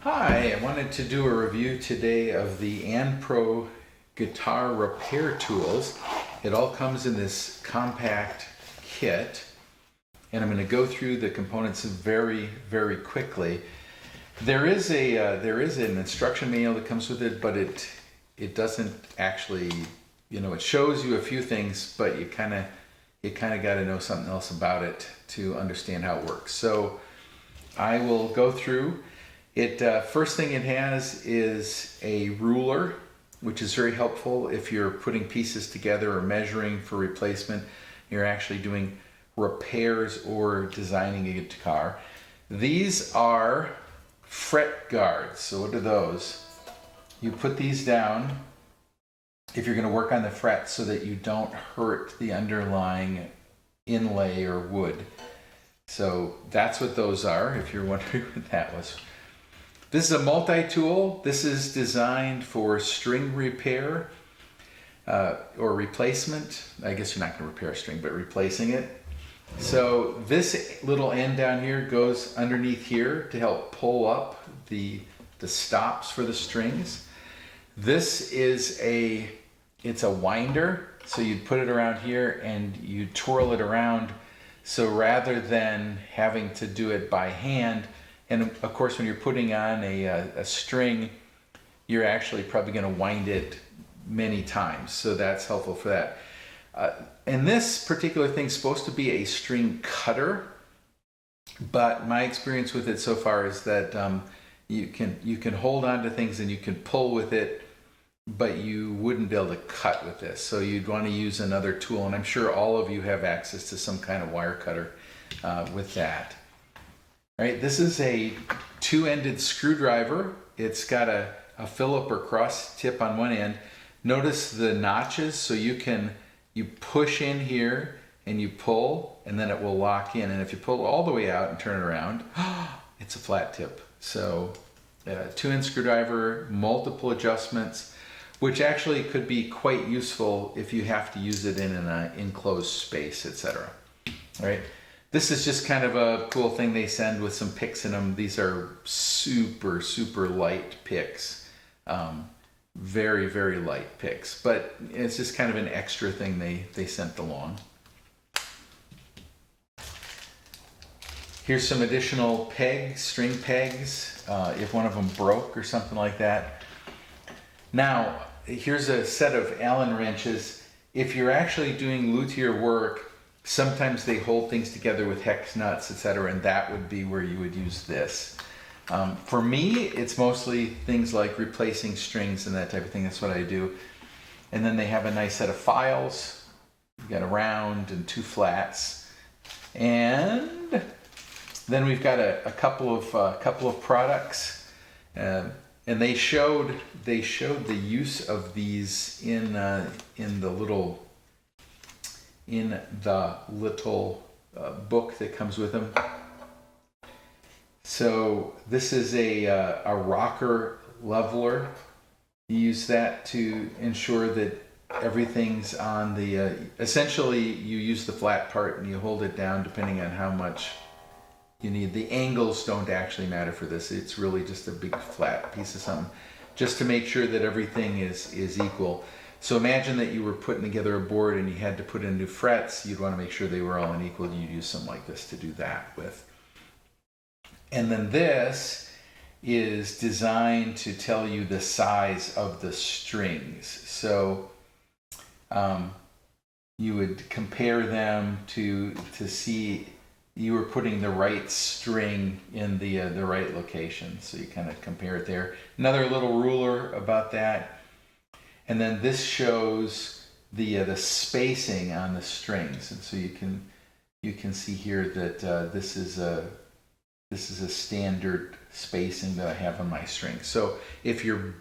Hi, I wanted to do a review today of the Anpro guitar repair tools. It all comes in this compact kit, and I'm going to go through the components very quickly. There is an instruction manual that comes with it, but it doesn't actually, it shows you a few things, but you kind of got to know something else about it to understand how it works. So I will go through it. First thing it has is a ruler, which is very helpful if you're putting pieces together or measuring for replacement. You're actually doing repairs or designing a guitar. These are fret guards. So what are those? You put these down if you're going to work on the frets so that you don't hurt the underlying inlay or wood. So that's what those are, if you're wondering what that was. This is a multi-tool. This is designed for string repair or replacement. I guess you're not going to repair a string, but replacing it. So this little end down here goes underneath here to help pull up the stops for the strings. This is it's a winder. So you'd put it around here and you twirl it around. So rather than having to do it by hand, and of course, when you're putting on a string, you're actually probably going to wind it many times. So that's helpful for that. And this particular thing is supposed to be a string cutter, but my experience with it so far is that you can hold on to things and you can pull with it, but you wouldn't be able to cut with this. So you'd want to use another tool, and I'm sure all of you have access to some kind of wire cutter with that. All right, this is a two-ended screwdriver. It's got a Phillip or cross tip on one end. Notice the notches, so you push in here and you pull, and then it will lock in. And if you pull all the way out and turn it around, it's a flat tip. So two-end screwdriver, multiple adjustments, which actually could be quite useful if you have to use it in an enclosed space, etc. All right. This is just kind of a cool thing they send with some picks in them. These are super light picks. Very light picks, but it's just kind of an extra thing they sent along. Here's some additional pegs, string pegs, if one of them broke or something like that. Now, here's a set of Allen wrenches. If you're actually doing luthier work, sometimes they hold things together with hex nuts, etc., and that would be where you would use this. For me, it's mostly things like replacing strings and that type of thing. That's what I do. And then they have a nice set of files. You've got a round and two flats. And then we've got a couple of products. And they showed the use of these in the little book that comes with them. So this is a rocker leveler. You use that to ensure that everything's on the, essentially you use the flat part and you hold it down depending on how much you need. The angles don't actually matter for this. It's really just a big flat piece of something, just to make sure that everything is equal. So imagine that you were putting together a board and you had to put in new frets. You'd want to make sure they were all unequal. You'd use something like this to do that with. And then this is designed to tell you the size of the strings. So you would compare them to see you were putting the right string in the right location. So you kind of compare it there. Another little ruler about that. And then this shows the spacing on the strings, and so you can see here that this is a standard spacing that I have on my strings. So if you're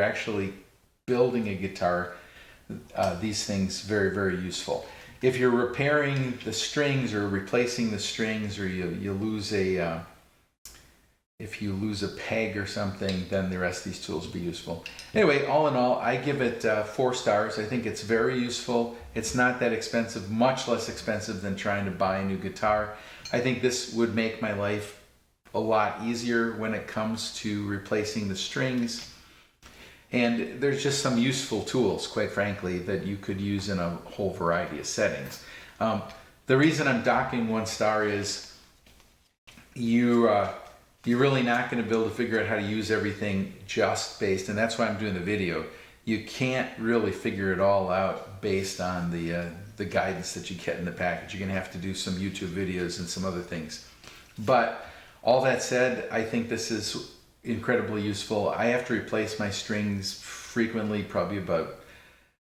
actually building a guitar, these things very useful. If you're repairing the strings or replacing the strings, or you lose if you lose a peg or something, then the rest of these tools will be useful. Anyway, all in all, I give it 4 stars. I think it's very useful. It's not that expensive, much less expensive than trying to buy a new guitar. I think this would make my life a lot easier when it comes to replacing the strings. And there's just some useful tools, quite frankly, that you could use in a whole variety of settings. The reason I'm docking 1 star is you're really not going to be able to figure out how to use everything just based, and that's why I'm doing the video. You can't really figure it all out based on the guidance that you get in the package. You're going to have to do some YouTube videos and some other things. But all that said, I think this is incredibly useful. I have to replace my strings frequently, probably about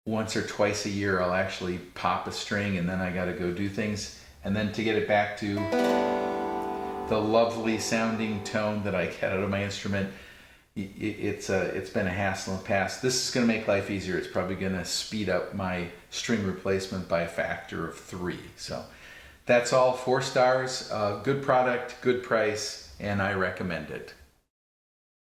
once or twice a year. I'll actually pop a string and then I got to go do things. And then to get it back to the lovely sounding tone that I get out of my instrument, it's been a hassle in the past. This is going to make life easier. It's probably going to speed up my string replacement by a factor of 3. So that's all. 4 stars, good product, good price, and I recommend it.